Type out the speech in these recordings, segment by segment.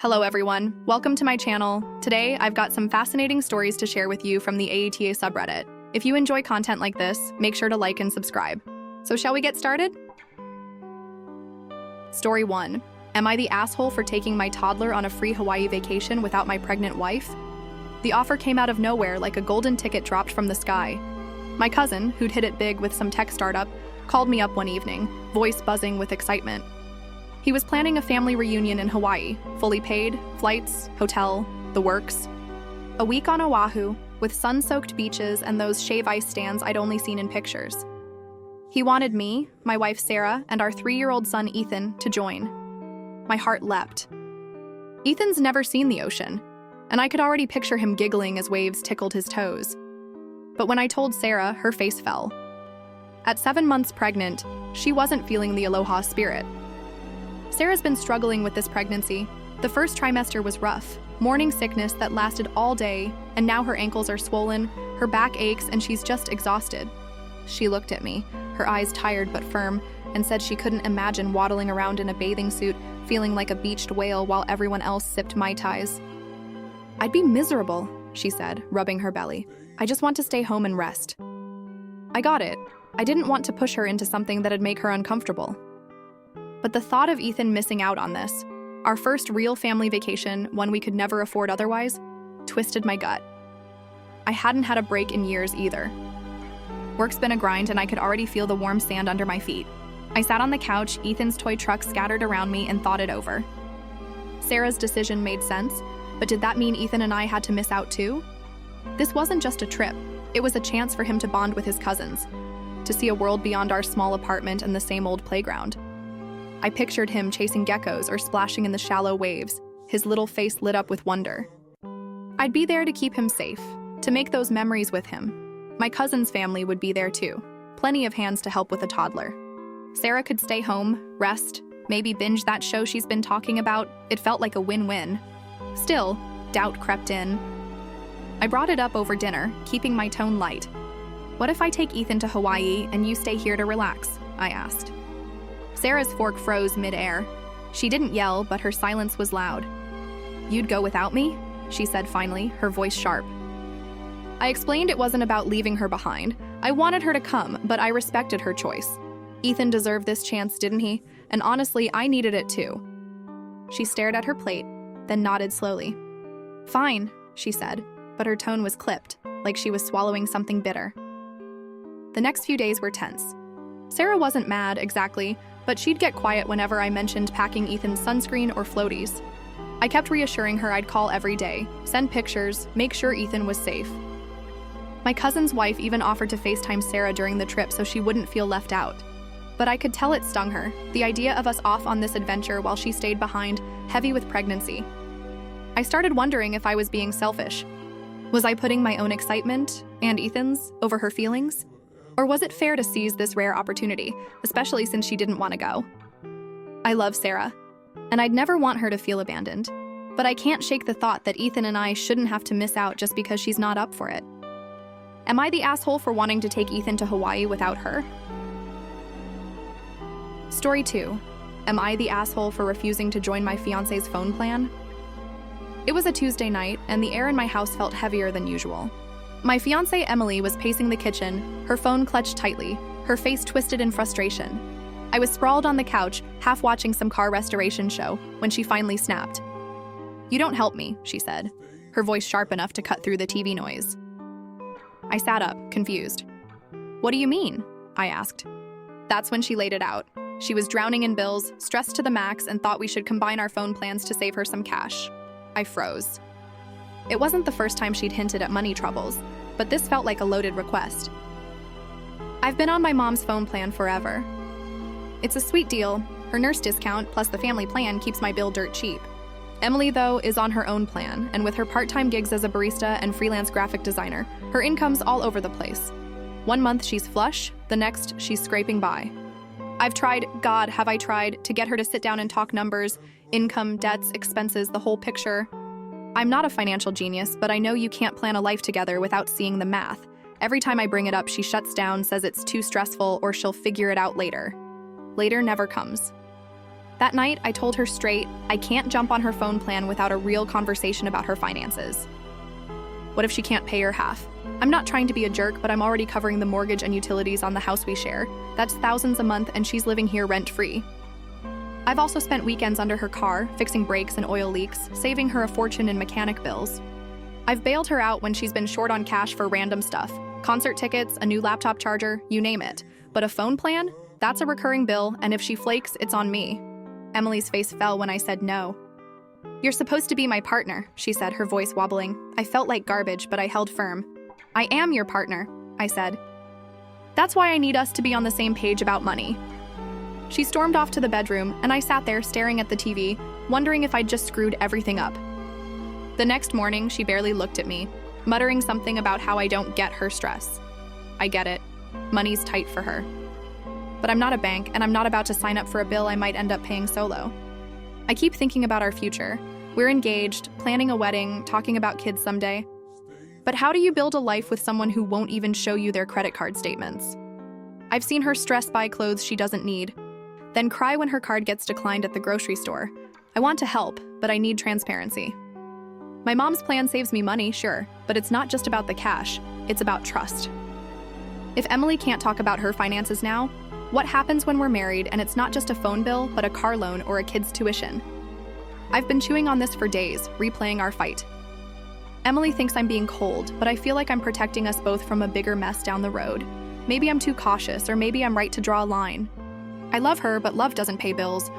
Hello everyone, welcome to my channel. Today, I've got some fascinating stories to share with you from the AITA subreddit. If you enjoy content like this, make sure to like and subscribe. So shall we get started? Story 1. Am I the asshole for taking my toddler on a free Hawaii vacation without my pregnant wife? The offer came out of nowhere like a golden ticket dropped from the sky. My cousin, who'd hit it big with some tech startup, called me up one evening, voice buzzing with excitement. He was planning a family reunion in Hawaii, fully paid, flights, hotel, the works. A week on Oahu, with sun-soaked beaches and those shave ice stands I'd only seen in pictures. He wanted me, my wife Sarah, and our 3-year-old son Ethan to join. My heart leapt. Ethan's never seen the ocean, and I could already picture him giggling as waves tickled his toes. But when I told Sarah, her face fell. At 7 months pregnant, she wasn't feeling the aloha spirit. Sarah's been struggling with this pregnancy. The first trimester was rough, morning sickness that lasted all day, and now her ankles are swollen, her back aches, and she's just exhausted. She looked at me, her eyes tired but firm, and said she couldn't imagine waddling around in a bathing suit, feeling like a beached whale while everyone else sipped Mai Tais. "I'd be miserable," she said, rubbing her belly. "I just want to stay home and rest." I got it. I didn't want to push her into something that'd make her uncomfortable. But the thought of Ethan missing out on this, our first real family vacation, one we could never afford otherwise, twisted my gut. I hadn't had a break in years either. Work's been a grind and I could already feel the warm sand under my feet. I sat on the couch, Ethan's toy truck scattered around me, and thought it over. Sarah's decision made sense, but did that mean Ethan and I had to miss out too? This wasn't just a trip, it was a chance for him to bond with his cousins, to see a world beyond our small apartment and the same old playground. I pictured him chasing geckos or splashing in the shallow waves, his little face lit up with wonder. I'd be there to keep him safe, to make those memories with him. My cousin's family would be there too, plenty of hands to help with a toddler. Sarah could stay home, rest, maybe binge that show she's been talking about. It felt like a win-win. Still, doubt crept in. I brought it up over dinner, keeping my tone light. "What if I take Ethan to Hawaii and you stay here to relax?" I asked. Sarah's fork froze mid-air. She didn't yell, but her silence was loud. "You'd go without me?" she said finally, her voice sharp. I explained it wasn't about leaving her behind. I wanted her to come, but I respected her choice. Ethan deserved this chance, didn't he? And honestly, I needed it too. She stared at her plate, then nodded slowly. "Fine," she said, but her tone was clipped, like she was swallowing something bitter. The next few days were tense. Sarah wasn't mad, exactly, but she'd get quiet whenever I mentioned packing Ethan's sunscreen or floaties. I kept reassuring her I'd call every day, send pictures, make sure Ethan was safe. My cousin's wife even offered to FaceTime Sarah during the trip so she wouldn't feel left out. But I could tell it stung her, the idea of us off on this adventure while she stayed behind, heavy with pregnancy. I started wondering if I was being selfish. Was I putting my own excitement, and Ethan's, over her feelings? Or was it fair to seize this rare opportunity, especially since she didn't want to go? I love Sarah, and I'd never want her to feel abandoned. But I can't shake the thought that Ethan and I shouldn't have to miss out just because she's not up for it. Am I the asshole for wanting to take Ethan to Hawaii without her? Story 2. Am I the asshole for refusing to join my fiancé's phone plan? It was a Tuesday night, and the air in my house felt heavier than usual. My fiancée Emily was pacing the kitchen, her phone clutched tightly, her face twisted in frustration. I was sprawled on the couch, half watching some car restoration show, when she finally snapped. "You don't help me," she said, her voice sharp enough to cut through the TV noise. I sat up, confused. "What do you mean?" I asked. That's when she laid it out. She was drowning in bills, stressed to the max, and thought we should combine our phone plans to save her some cash. I froze. It wasn't the first time she'd hinted at money troubles, but this felt like a loaded request. "I've been on my mom's phone plan forever. It's a sweet deal. Her nurse discount plus the family plan keeps my bill dirt cheap. Emily, though, is on her own plan, and with her part-time gigs as a barista and freelance graphic designer, her income's all over the place. One month she's flush, the next she's scraping by. I've tried, God, have I tried, to get her to sit down and talk numbers, income, debts, expenses, the whole picture. I'm not a financial genius, but I know you can't plan a life together without seeing the math. Every time I bring it up, she shuts down, says it's too stressful, or she'll figure it out later. Later never comes. That night, I told her straight, I can't jump on her phone plan without a real conversation about her finances. What if she can't pay her half? I'm not trying to be a jerk, but I'm already covering the mortgage and utilities on the house we share. That's thousands a month, and she's living here rent-free. I've also spent weekends under her car, fixing brakes and oil leaks, saving her a fortune in mechanic bills. I've bailed her out when she's been short on cash for random stuff. Concert tickets, a new laptop charger, you name it. But a phone plan? That's a recurring bill, and if she flakes, it's on me. Emily's face fell when I said no. You're supposed to be my partner, she said, her voice wobbling. I felt like garbage, but I held firm. I am your partner, I said. That's why I need us to be on the same page about money. She stormed off to the bedroom, and I sat there staring at the TV, wondering if I'd just screwed everything up. The next morning, she barely looked at me, muttering something about how I don't get her stress. I get it. Money's tight for her. But I'm not a bank, and I'm not about to sign up for a bill I might end up paying solo. I keep thinking about our future. We're engaged, planning a wedding, talking about kids someday. But how do you build a life with someone who won't even show you their credit card statements? I've seen her stress buy clothes she doesn't need, then cry when her card gets declined at the grocery store. I want to help, but I need transparency. My mom's plan saves me money, sure, but it's not just about the cash, it's about trust. If Emily can't talk about her finances now, what happens when we're married and it's not just a phone bill, but a car loan or a kid's tuition? I've been chewing on this for days, replaying our fight. Emily thinks I'm being cold, but I feel like I'm protecting us both from a bigger mess down the road. Maybe I'm too cautious, or maybe I'm right to draw a line. I love her, but love doesn't pay bills.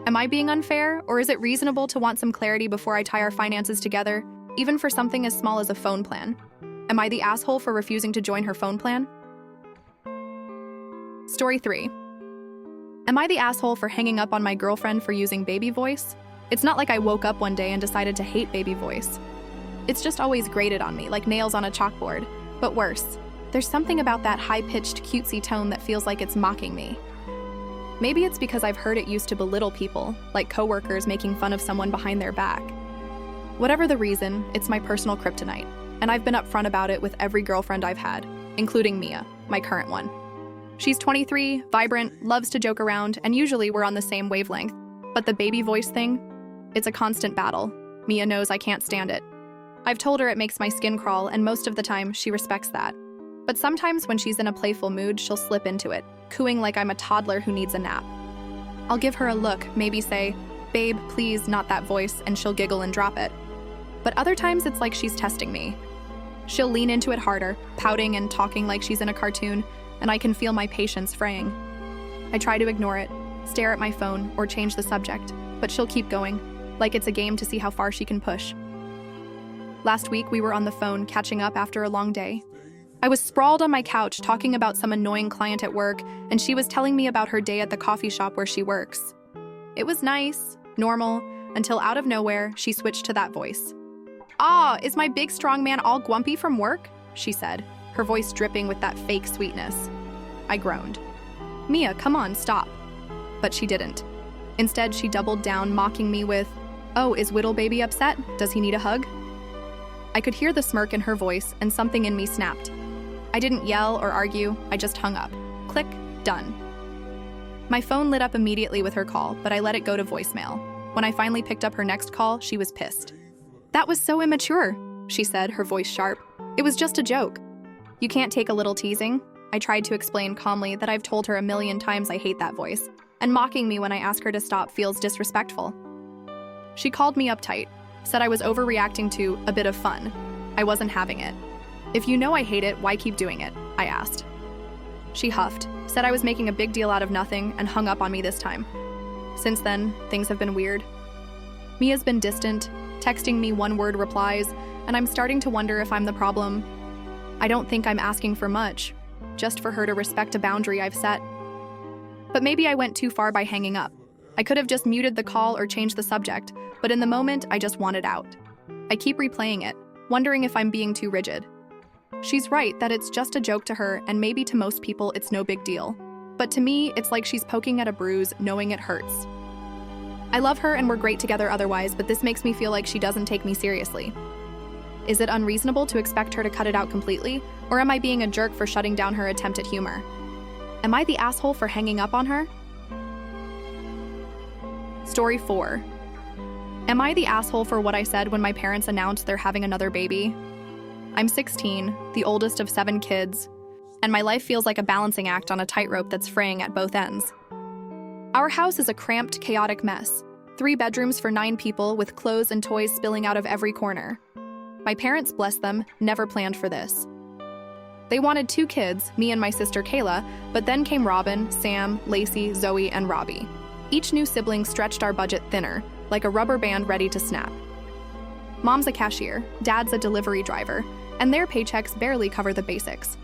Am I being unfair, or is it reasonable to want some clarity before I tie our finances together, even for something as small as a phone plan? Am I the asshole for refusing to join her phone plan? Story 3. Am I the asshole for hanging up on my girlfriend for using baby voice? It's not like I woke up one day and decided to hate baby voice. It's just always grated on me, like nails on a chalkboard. But worse, there's something about that high-pitched, cutesy tone that feels like it's mocking me. Maybe it's because I've heard it used to belittle people, like coworkers making fun of someone behind their back. Whatever the reason, it's my personal kryptonite, and I've been upfront about it with every girlfriend I've had, including Mia, my current one. She's 23, vibrant, loves to joke around, and usually we're on the same wavelength. But the baby voice thing? It's a constant battle. Mia knows I can't stand it. I've told her it makes my skin crawl, and most of the time, she respects that. But sometimes when she's in a playful mood, she'll slip into it, cooing like I'm a toddler who needs a nap. I'll give her a look, maybe say, "Babe, please, not that voice," and she'll giggle and drop it. But other times it's like she's testing me. She'll lean into it harder, pouting and talking like she's in a cartoon, and I can feel my patience fraying. I try to ignore it, stare at my phone, or change the subject, but she'll keep going, like it's a game to see how far she can push. Last week, we were on the phone, catching up after a long day. I was sprawled on my couch talking about some annoying client at work, and she was telling me about her day at the coffee shop where she works. It was nice, normal, until out of nowhere, she switched to that voice. "Ah, is my big strong man all grumpy from work?" she said, her voice dripping with that fake sweetness. I groaned. "Mia, come on, stop." But she didn't. Instead, she doubled down, mocking me with, "Oh, is Whittle baby upset? Does he need a hug?" I could hear the smirk in her voice, and something in me snapped. I didn't yell or argue, I just hung up. Click, done. My phone lit up immediately with her call, but I let it go to voicemail. When I finally picked up her next call, she was pissed. "That was so immature," she said, her voice sharp. "It was just a joke." "You can't take a little teasing?" I tried to explain calmly that I've told her a million times I hate that voice, and mocking me when I ask her to stop feels disrespectful. She called me uptight, said I was overreacting to a bit of fun. I wasn't having it. "If you know I hate it, why keep doing it?" I asked. She huffed, said I was making a big deal out of nothing, and hung up on me this time. Since then, things have been weird. Mia's been distant, texting me one-word replies, and I'm starting to wonder if I'm the problem. I don't think I'm asking for much, just for her to respect a boundary I've set. But maybe I went too far by hanging up. I could have just muted the call or changed the subject, but in the moment, I just wanted out. I keep replaying it, wondering if I'm being too rigid. She's right that it's just a joke to her, and maybe to most people it's no big deal. But to me, it's like she's poking at a bruise, knowing it hurts. I love her and we're great together otherwise, but this makes me feel like she doesn't take me seriously. Is it unreasonable to expect her to cut it out completely, or am I being a jerk for shutting down her attempt at humor? Am I the asshole for hanging up on her? Story 4. Am I the asshole for what I said when my parents announced they're having another baby? I'm 16, the oldest of 7 kids, and my life feels like a balancing act on a tightrope that's fraying at both ends. Our house is a cramped, chaotic mess. 3 bedrooms for 9 people with clothes and toys spilling out of every corner. My parents, bless them, never planned for this. They wanted 2 kids, me and my sister Kayla, but then came Robin, Sam, Lacey, Zoe, and Robbie. Each new sibling stretched our budget thinner, like a rubber band ready to snap. Mom's a cashier, Dad's a delivery driver, and their paychecks barely cover the basics.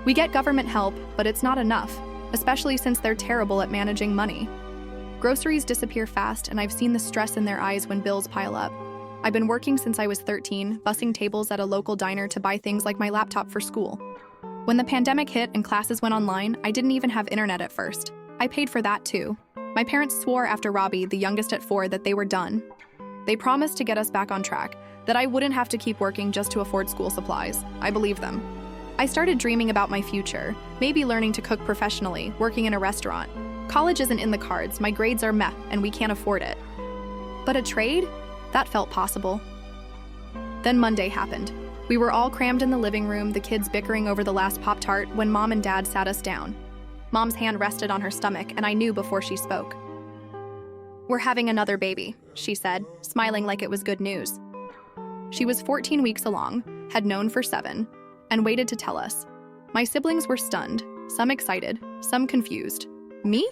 We get government help, but it's not enough, especially since they're terrible at managing money. Groceries disappear fast, and I've seen the stress in their eyes when bills pile up. I've been working since I was 13, bussing tables at a local diner to buy things like my laptop for school. When the pandemic hit and classes went online, I didn't even have internet at first. I paid for that too. My parents swore after Robbie, the youngest at 4, that they were done. They promised to get us back on track, that I wouldn't have to keep working just to afford school supplies. I believed them. I started dreaming about my future, maybe learning to cook professionally, working in a restaurant. College isn't in the cards, my grades are meh, and we can't afford it. But a trade? That felt possible. Then Monday happened. We were all crammed in the living room, the kids bickering over the last Pop-Tart, when Mom and Dad sat us down. Mom's hand rested on her stomach, and I knew before she spoke. "We're having another baby," she said, smiling like it was good news. She was 14 weeks along, had known for 7, and waited to tell us. My siblings were stunned, some excited, some confused. Me?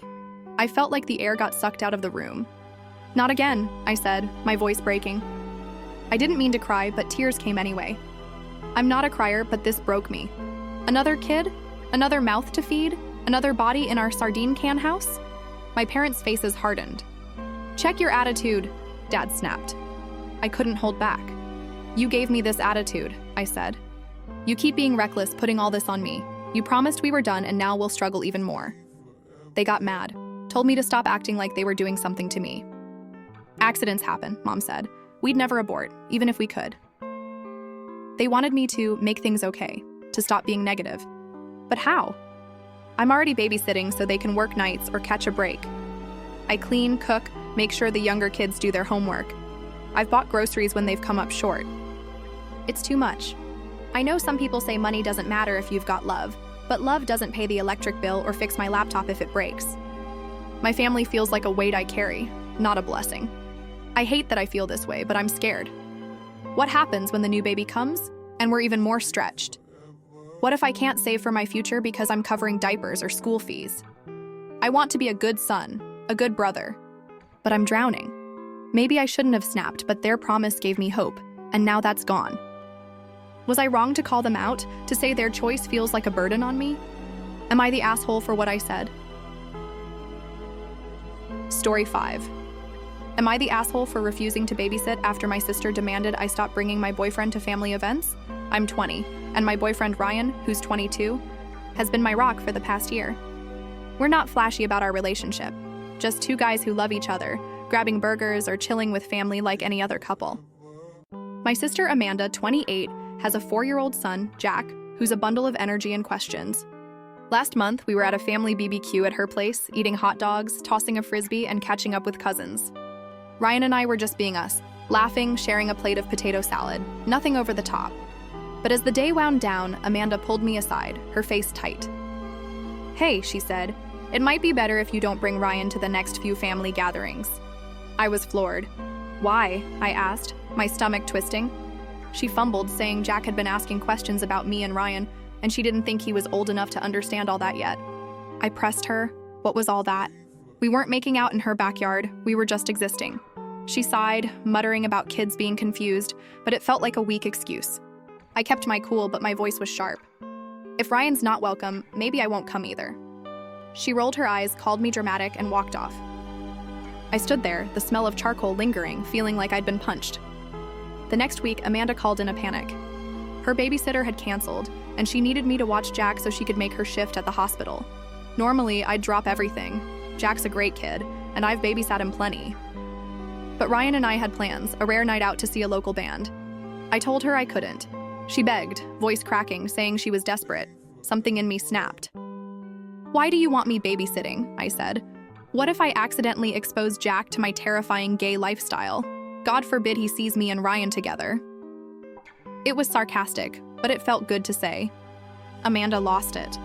I felt like the air got sucked out of the room. "Not again," I said, my voice breaking. I didn't mean to cry, but tears came anyway. I'm not a crier, but this broke me. Another kid? Another mouth to feed? Another body in our sardine can house? My parents' faces hardened. "Check your attitude," Dad snapped. I couldn't hold back. "You gave me this attitude," I said. "You keep being reckless, putting all this on me. You promised we were done, and now we'll struggle even more." They got mad, told me to stop acting like they were doing something to me. "Accidents happen," Mom said. "We'd never abort, even if we could." They wanted me to make things okay, to stop being negative. But how? I'm already babysitting so they can work nights or catch a break. I clean, cook, make sure the younger kids do their homework. I've bought groceries when they've come up short. It's too much. I know some people say money doesn't matter if you've got love, but love doesn't pay the electric bill or fix my laptop if it breaks. My family feels like a weight I carry, not a blessing. I hate that I feel this way, but I'm scared. What happens when the new baby comes, and we're even more stretched? What if I can't save for my future because I'm covering diapers or school fees? I want to be a good son, a good brother, but I'm drowning. Maybe I shouldn't have snapped, but their promise gave me hope, and now that's gone. Was I wrong to call them out, to say their choice feels like a burden on me? Am I the asshole for what I said? Story 5. Am I the asshole for refusing to babysit after my sister demanded I stop bringing my boyfriend to family events? I'm 20, and my boyfriend Ryan, who's 22, has been my rock for the past year. We're not flashy about our relationship, just 2 guys who love each other, grabbing burgers or chilling with family like any other couple. My sister Amanda, 28, has a 4-year-old son, Jack, who's a bundle of energy and questions. Last month, we were at a family BBQ at her place, eating hot dogs, tossing a frisbee, and catching up with cousins. Ryan and I were just being us, laughing, sharing a plate of potato salad, nothing over the top. But as the day wound down, Amanda pulled me aside, her face tight. "Hey," she said, "it might be better if you don't bring Ryan to the next few family gatherings." I was floored. "Why?" I asked, my stomach twisting. She fumbled, saying Jack had been asking questions about me and Ryan, and she didn't think he was old enough to understand all that yet. I pressed her. What was all that? We weren't making out in her backyard, we were just existing. She sighed, muttering about kids being confused, but it felt like a weak excuse. I kept my cool, but my voice was sharp. "If Ryan's not welcome, maybe I won't come either." She rolled her eyes, called me dramatic, and walked off. I stood there, the smell of charcoal lingering, feeling like I'd been punched. The next week, Amanda called in a panic. Her babysitter had canceled, and she needed me to watch Jack so she could make her shift at the hospital. Normally, I'd drop everything. Jack's a great kid, and I've babysat him plenty. But Ryan and I had plans, a rare night out to see a local band. I told her I couldn't. She begged, voice cracking, saying she was desperate. Something in me snapped. "Why do you want me babysitting?" I said. What if I accidentally expose Jack to my terrifying gay lifestyle? God forbid he sees me and Ryan together. It was sarcastic, but it felt good to say. Amanda lost it.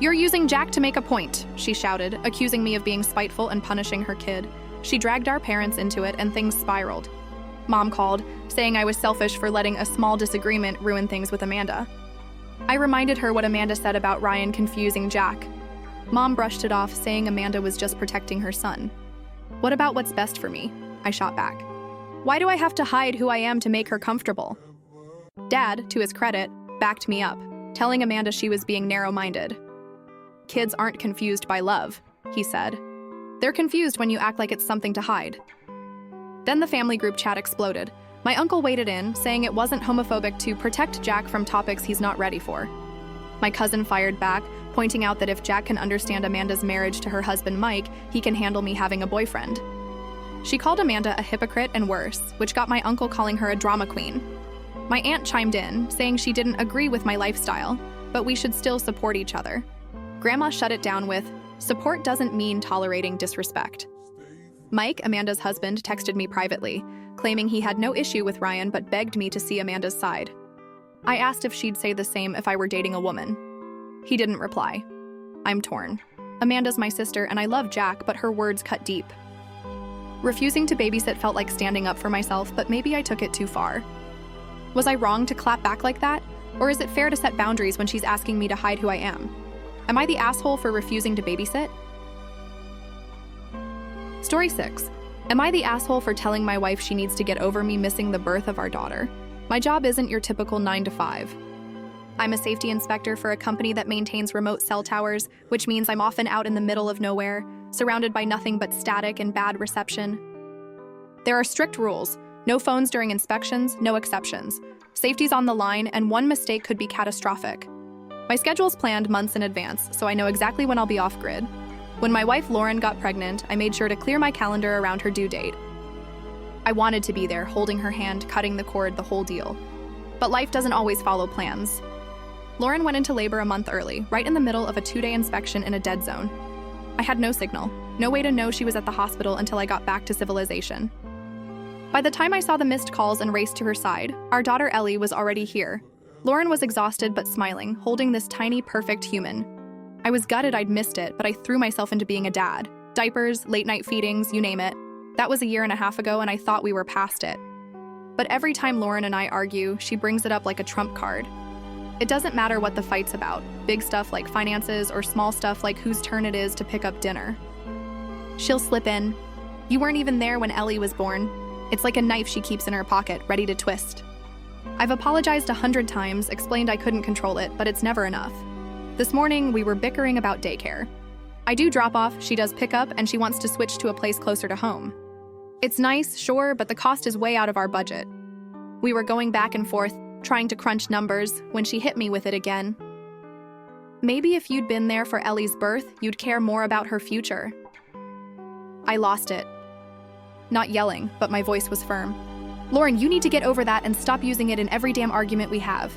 "You're using Jack to make a point," she shouted, accusing me of being spiteful and punishing her kid. She dragged our parents into it and things spiraled. Mom called, saying I was selfish for letting a small disagreement ruin things with Amanda. I reminded her what Amanda said about Ryan confusing Jack. Mom brushed it off, saying Amanda was just protecting her son. "What about what's best for me?" I shot back. "Why do I have to hide who I am to make her comfortable?" Dad, to his credit, backed me up, telling Amanda she was being narrow-minded. "Kids aren't confused by love," he said. "They're confused when you act like it's something to hide." Then the family group chat exploded. My uncle waded in, saying it wasn't homophobic to protect Jack from topics he's not ready for. My cousin fired back, pointing out that if Jack can understand Amanda's marriage to her husband Mike, he can handle me having a boyfriend. She called Amanda a hypocrite and worse, which got my uncle calling her a drama queen. My aunt chimed in, saying she didn't agree with my lifestyle, but we should still support each other. Grandma shut it down with, "Support doesn't mean tolerating disrespect." Mike, Amanda's husband, texted me privately, claiming he had no issue with Ryan but begged me to see Amanda's side. I asked if she'd say the same if I were dating a woman. He didn't reply. I'm torn. Amanda's my sister and I love Jack, but her words cut deep. Refusing to babysit felt like standing up for myself, but maybe I took it too far. Was I wrong to clap back like that? Or is it fair to set boundaries when she's asking me to hide who I am? Am I the asshole for refusing to babysit? Story 6. Am I the asshole for telling my wife she needs to get over me missing the birth of our daughter? My job isn't your typical 9 to 5. I'm a safety inspector for a company that maintains remote cell towers, which means I'm often out in the middle of nowhere, surrounded by nothing but static and bad reception. There are strict rules. No phones during inspections, no exceptions. Safety's on the line, and one mistake could be catastrophic. My schedule's planned months in advance, so I know exactly when I'll be off-grid. When my wife Lauren got pregnant, I made sure to clear my calendar around her due date. I wanted to be there, holding her hand, cutting the cord, the whole deal. But life doesn't always follow plans. Lauren went into labor a month early, right in the middle of a 2-day inspection in a dead zone. I had no signal, no way to know she was at the hospital until I got back to civilization. By the time I saw the missed calls and raced to her side, our daughter Ellie was already here. Lauren was exhausted but smiling, holding this tiny, perfect human. I was gutted I'd missed it, but I threw myself into being a dad. Diapers, late-night feedings, you name it. That was a year and a half ago, and I thought we were past it. But every time Lauren and I argue, she brings it up like a trump card. It doesn't matter what the fight's about, big stuff like finances or small stuff like whose turn it is to pick up dinner. She'll slip in, "You weren't even there when Ellie was born." It's like a knife she keeps in her pocket, ready to twist. I've apologized 100 times, explained I couldn't control it, but it's never enough. This morning, we were bickering about daycare. I do drop off, she does pick up, and she wants to switch to a place closer to home. It's nice, sure, but the cost is way out of our budget. We were going back and forth, trying to crunch numbers, when she hit me with it again. "Maybe if you'd been there for Ellie's birth, you'd care more about her future." I lost it. Not yelling, but my voice was firm. "Lauren, you need to get over that and stop using it in every damn argument we have."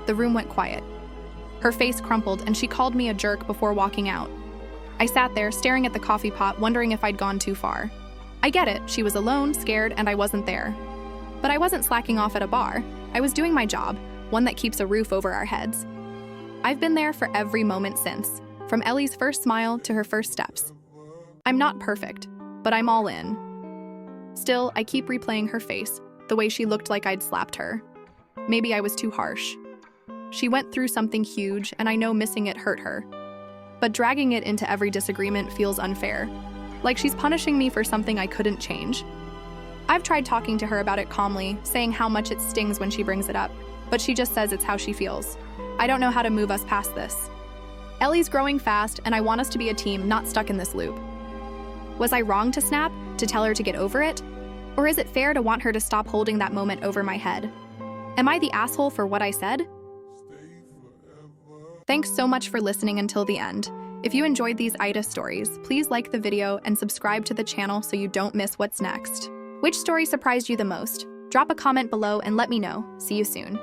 The room went quiet. Her face crumpled, and she called me a jerk before walking out. I sat there, staring at the coffee pot, wondering if I'd gone too far. I get it, she was alone, scared, and I wasn't there. But I wasn't slacking off at a bar. I was doing my job, one that keeps a roof over our heads. I've been there for every moment since, from Ellie's first smile to her first steps. I'm not perfect, but I'm all in. Still, I keep replaying her face, the way she looked like I'd slapped her. Maybe I was too harsh. She went through something huge, and I know missing it hurt her. But dragging it into every disagreement feels unfair, like she's punishing me for something I couldn't change. I've tried talking to her about it calmly, saying how much it stings when she brings it up, but she just says it's how she feels. I don't know how to move us past this. Ellie's growing fast, and I want us to be a team, not stuck in this loop. Was I wrong to snap, to tell her to get over it? Or is it fair to want her to stop holding that moment over my head? Am I the asshole for what I said? Thanks so much for listening until the end. If you enjoyed these AITA stories, please like the video and subscribe to the channel so you don't miss what's next. Which story surprised you the most? Drop a comment below and let me know. See you soon.